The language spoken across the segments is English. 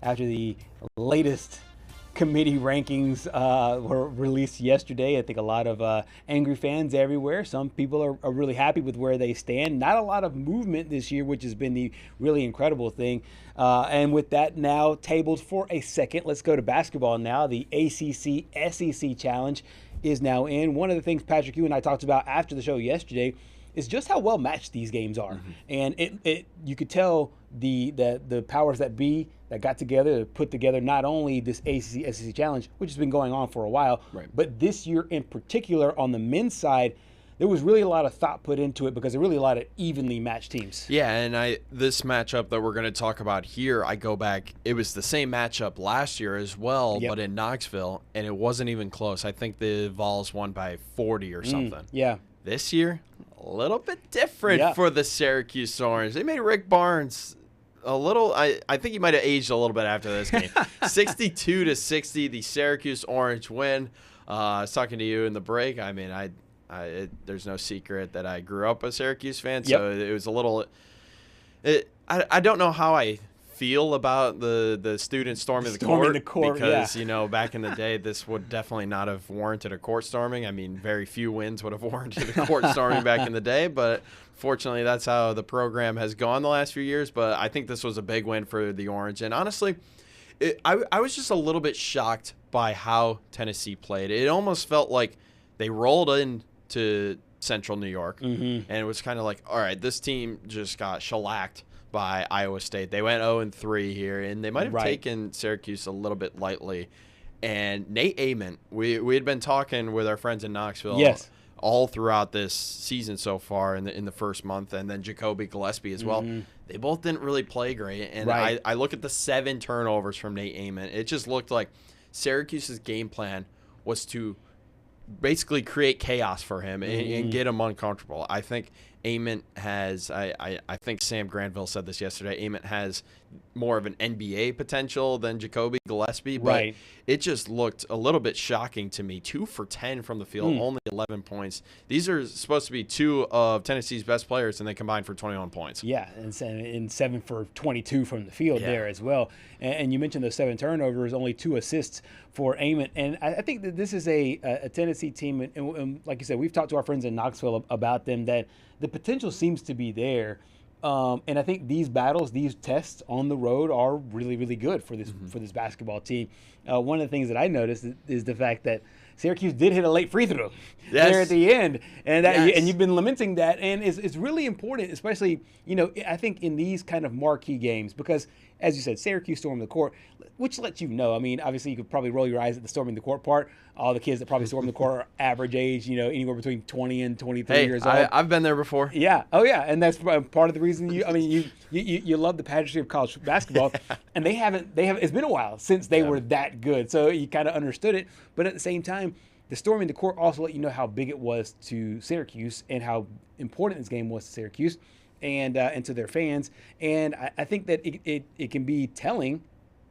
after the latest committee rankings were released yesterday. I think a lot of angry fans everywhere. Some people are really happy with where they stand. Not a lot of movement this year, which has been the really incredible thing. And with that now tabled for a second, let's go to basketball now. The ACC SEC Challenge is now in. One of the things, Patrick, you and I talked about after the show yesterday is just how well matched these games are. And you could tell the powers that be that got together to put together not only this ACC SEC Challenge, which has been going on for a while, but this year in particular on the men's side, there was really a lot of thought put into it because there are really a lot of evenly matched teams. Yeah, and this matchup that we're going to talk about here, I go back, it was the same matchup last year as well, but in Knoxville, and it wasn't even close. I think the Vols won by 40 or something. This year, a little bit different for the Syracuse Orange. They made Rick Barnes a little, I think he might have aged a little bit after this game. 62-60, the Syracuse Orange win. I was talking to you in the break. I mean, there's no secret that I grew up a Syracuse fan, so it was a little I don't know how I feel about the students storming the court because you know, back in the day this would definitely not have warranted a court storming. I mean, very few wins would have warranted a court storming back in the day, but fortunately that's how the program has gone the last few years. But I think this was a big win for the Orange, and honestly I was just a little bit shocked by how Tennessee played. It almost felt like they rolled into Central New York and it was kind of like, all right, this team just got shellacked by Iowa State. They went 0-3 here, and they might have taken Syracuse a little bit lightly. And Nate Ament, we had been talking with our friends in Knoxville all throughout this season so far in the first month, and then Jacoby Gillespie as well. They both didn't really play great. And I look at the 7 turnovers from Nate Ament. It just looked like Syracuse's game plan was to basically create chaos for him and get him uncomfortable. I think Ament has, I think Sam Granville said this yesterday, Ament has more of an NBA potential than Jacoby Gillespie, but it just looked a little bit shocking to me. 2 for 10 from the field, only 11 points. These are supposed to be 2 of Tennessee's best players, and they combined for 21 points. Yeah, and 7 for 22 from the field there as well. And you mentioned those 7 turnovers, only 2 assists for Ament. And I think that this is a Tennessee team, and like you said, we've talked to our friends in Knoxville about them, that the potential seems to be there. And I think these battles, these tests on the road are really, really good for this basketball team. One of the things that I noticed is the fact that Syracuse did hit a late free throw there at the end, and and you've been lamenting that, and it's really important, especially, you know, I think in these kind of marquee games, because as you said, Syracuse stormed the court, which lets you know. I mean, obviously you could probably roll your eyes at the storming the court part. All the kids that probably storm the court are average age, you know, anywhere between 20 and 23 years old. I've been there before. Yeah. Oh, yeah. And that's part of the reason you love the pageantry of college basketball. And they haven't. It's been a while since they were that good. So you kind of understood it. But at the same time, the storming the court also let you know how big it was to Syracuse and how important this game was to Syracuse and to their fans. And I think that it can be telling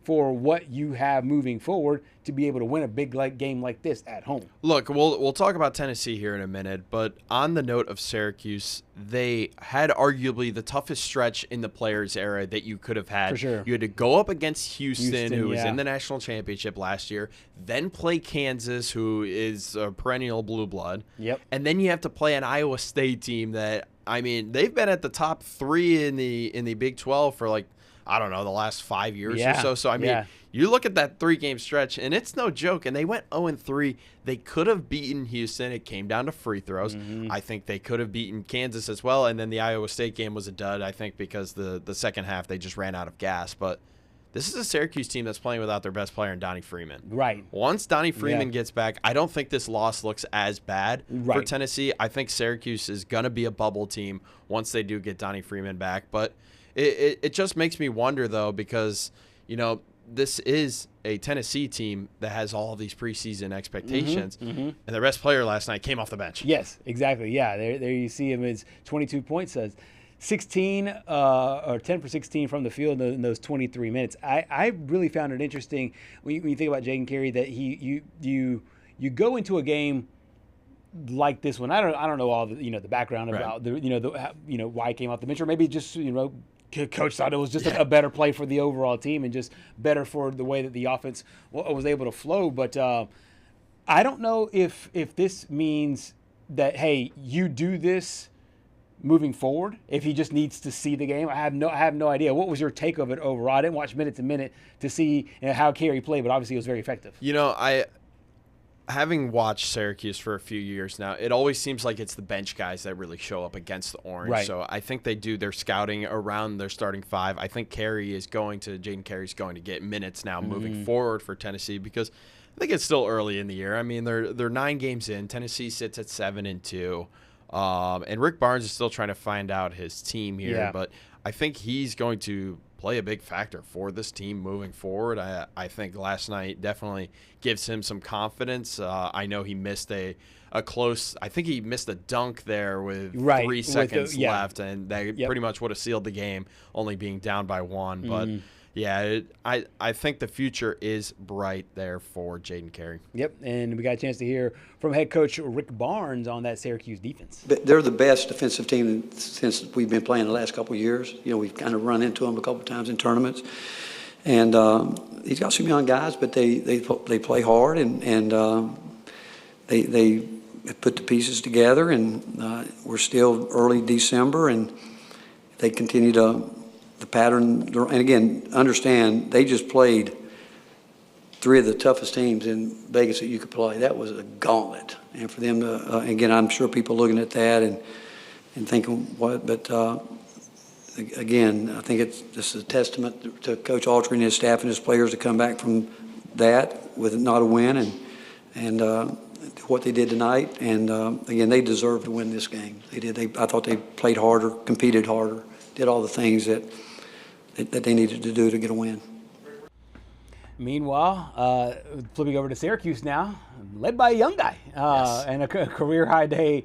for what you have moving forward to be able to win a big game like this at home. Look, we'll talk about Tennessee here in a minute, but on the note of Syracuse, they had arguably the toughest stretch in the Players' era that you could have had. For sure. You had to go up against Houston, who was in the national championship last year, then play Kansas, who is a perennial blue blood. And then you have to play an Iowa State team that, I mean, they've been at the top 3 in the Big 12 for like, I don't know, the last 5 years or so. So, I mean, you look at that 3-game stretch, and it's no joke. And they went 0-3. They could have beaten Houston. It came down to free throws. I think they could have beaten Kansas as well. And then the Iowa State game was a dud, I think, because the second half they just ran out of gas. But this is a Syracuse team that's playing without their best player in Donnie Freeman. Once Donnie Freeman gets back, I don't think this loss looks as bad for Tennessee. I think Syracuse is going to be a bubble team once they do get Donnie Freeman back. But it just makes me wonder, though, because, you know, this is a Tennessee team that has all these preseason expectations, and their best player last night came off the bench. Yes, exactly. Yeah, there you see him. It's 22 points, 16 or 10 for 16 from the field in those 23 minutes. I really found it interesting when you think about Jaden Carey that you go into a game like this one. I don't know all the the background about the why he came off the bench, or maybe just Coach thought it was just a better play for the overall team and just better for the way that the offense was able to flow. But I don't know if this means that, hey, you do this moving forward, if he just needs to see the game. I have no idea. What was your take of it overall? I didn't watch minute to minute to see how Carey played, but obviously it was very effective. Having watched Syracuse for a few years now, it always seems like it's the bench guys that really show up against the Orange. Right. So I think they do their scouting around their starting five. I think Jaden Carey's going to get minutes now moving forward for Tennessee, because I think it's still early in the year. I mean, they're 9 games in. Tennessee sits at 7-2. And Rick Barnes is still trying to find out his team here, but I think he's going to play a big factor for this team moving forward. I think last night definitely gives him some confidence. I know he missed I think he missed a dunk there with 3 seconds left, and they pretty much would have sealed the game, only being down by 1. But I think the future is bright there for Jaden Carey. Yep, and we got a chance to hear from head coach Rick Barnes on that Syracuse defense. They're the best defensive team since we've been playing the last couple of years. We've kind of run into them a couple of times in tournaments. And he's got some young guys, but they play hard, and they put the pieces together, and we're still early December, and they continue to the pattern. And again, understand they just played 3 of the toughest teams in Vegas that you could play. That was a gauntlet, and for them to again, I'm sure people looking at that and thinking what, but again, I think this is a testament to Coach Autry and his staff and his players to come back from that with not a win, and what they did tonight. And again, they deserve to win this game. They did. I thought they played harder, competed harder, did all the things that they needed to do to get a win. Meanwhile, flipping over to Syracuse now, led by a young guy, and a career-high day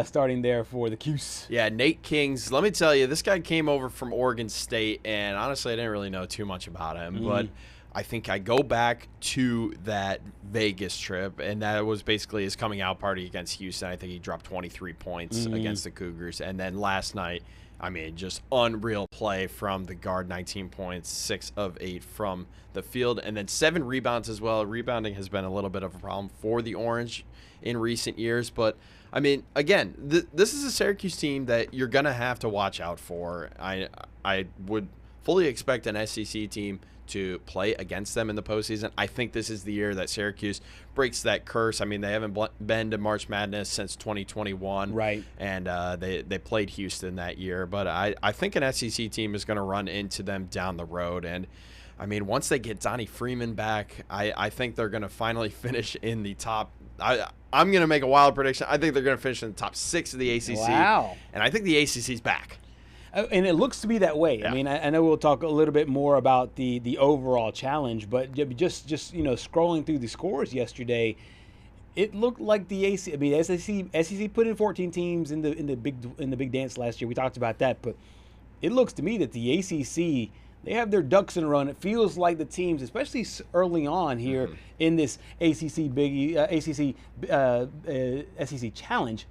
starting there for the Cuse. Yeah, Nate Kings. Let me tell you, this guy came over from Oregon State, and honestly, I didn't really know too much about him, but I think I go back to that Vegas trip, and that was basically his coming out party against Houston. I think he dropped 23 points against the Cougars, and then last night, I mean, just unreal play from the guard, 19 points, 6 of 8 from the field, and then 7 rebounds as well. Rebounding has been a little bit of a problem for the Orange in recent years. But, I mean, again, this is a Syracuse team that you're going to have to watch out for. I would fully expect an SEC team to play against them in the postseason. I think this is the year that Syracuse breaks that curse. I mean, they haven't been to March Madness since 2021. Right. And they played Houston that year. But I think an SEC team is going to run into them down the road. And, I mean, once they get Donnie Freeman back, I think they're going to finally finish in the top. I'm going to make a wild prediction. I think they're going to finish in the top 6 of the ACC. Wow. And I think the ACC's back. And it looks to be that way. Yeah. I mean, I know we'll talk a little bit more about the overall challenge, but just scrolling through the scores yesterday, it looked like the ACC. I mean, SEC put in 14 teams in the big dance last year. We talked about that, but it looks to me that the ACC, they have their ducks in a row. And it feels like the teams, especially early on here in this SEC challenge,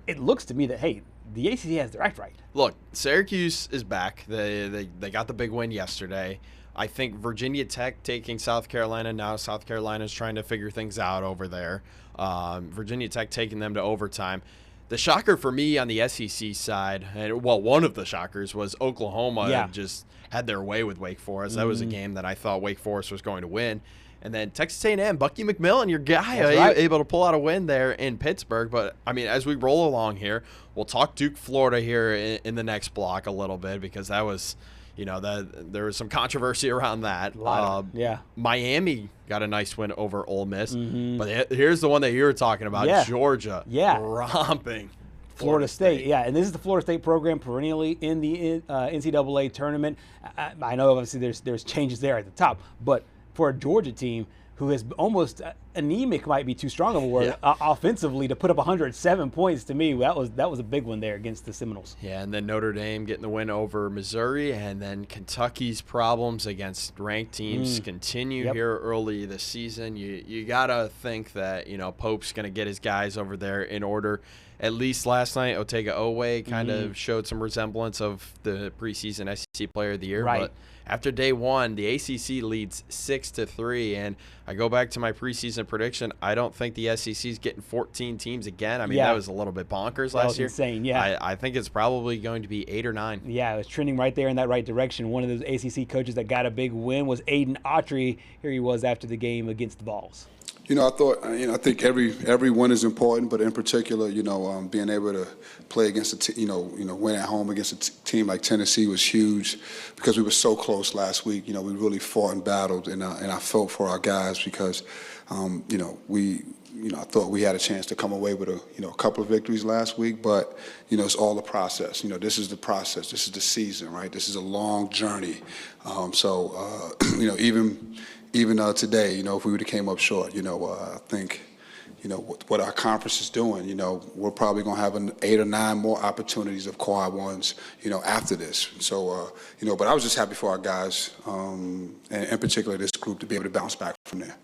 it looks to me that, hey, the ACC has their act right. Look, Syracuse is back. They got the big win yesterday. I think Virginia Tech taking South Carolina. Now South Carolina's trying to figure things out over there. Virginia Tech taking them to overtime. The shocker for me on the SEC side, one of the shockers was Oklahoma just had their way with Wake Forest. That was a game that I thought Wake Forest was going to win. And then Texas A&M, Bucky McMillan, your guy, able to pull out a win there in Pittsburgh. But, I mean, as we roll along here, we'll talk Duke, Florida here in the next block a little bit, because that was, there was some controversy around that. Miami got a nice win over Ole Miss. But here's the one that you were talking about, Georgia romping Florida State. Yeah, and this is the Florida State program perennially in the NCAA tournament. I know, obviously, there's changes there at the top, but for a Georgia team, who is almost anemic, might be too strong of a word, offensively, to put up 107 points. To me, that was a big one there against the Seminoles. Yeah, and then Notre Dame getting the win over Missouri, and then Kentucky's problems against ranked teams continue here early this season. You gotta think that Pope's gonna get his guys over there in order. At least last night, Otega Owe kind of showed some resemblance of the preseason SEC Player of the Year. Right. But after day one, the ACC leads 6-3, and I go back to my preseason prediction. I don't think the SEC is getting 14 teams again. I mean, that was a little bit bonkers last year. Insane, yeah. I think it's probably going to be 8 or 9. Yeah, it was trending right there in that right direction. One of those ACC coaches that got a big win was Aiden Autry. Here he was after the game against the Vols. I think every win is important, but in particular, being able to play against win at home against a team like Tennessee was huge because we were so close last week. We really fought and battled, and I felt for our guys because, I thought we had a chance to come away with a couple of victories last week, but it's all a process. This is the process. This is the season, right? This is a long journey. Even today, if we would have came up short, I think, what our conference is doing, we're probably going to have 8 or 9 more opportunities of quad ones, after this. So, but I was just happy for our guys, and in particular this group, to be able to bounce back from there.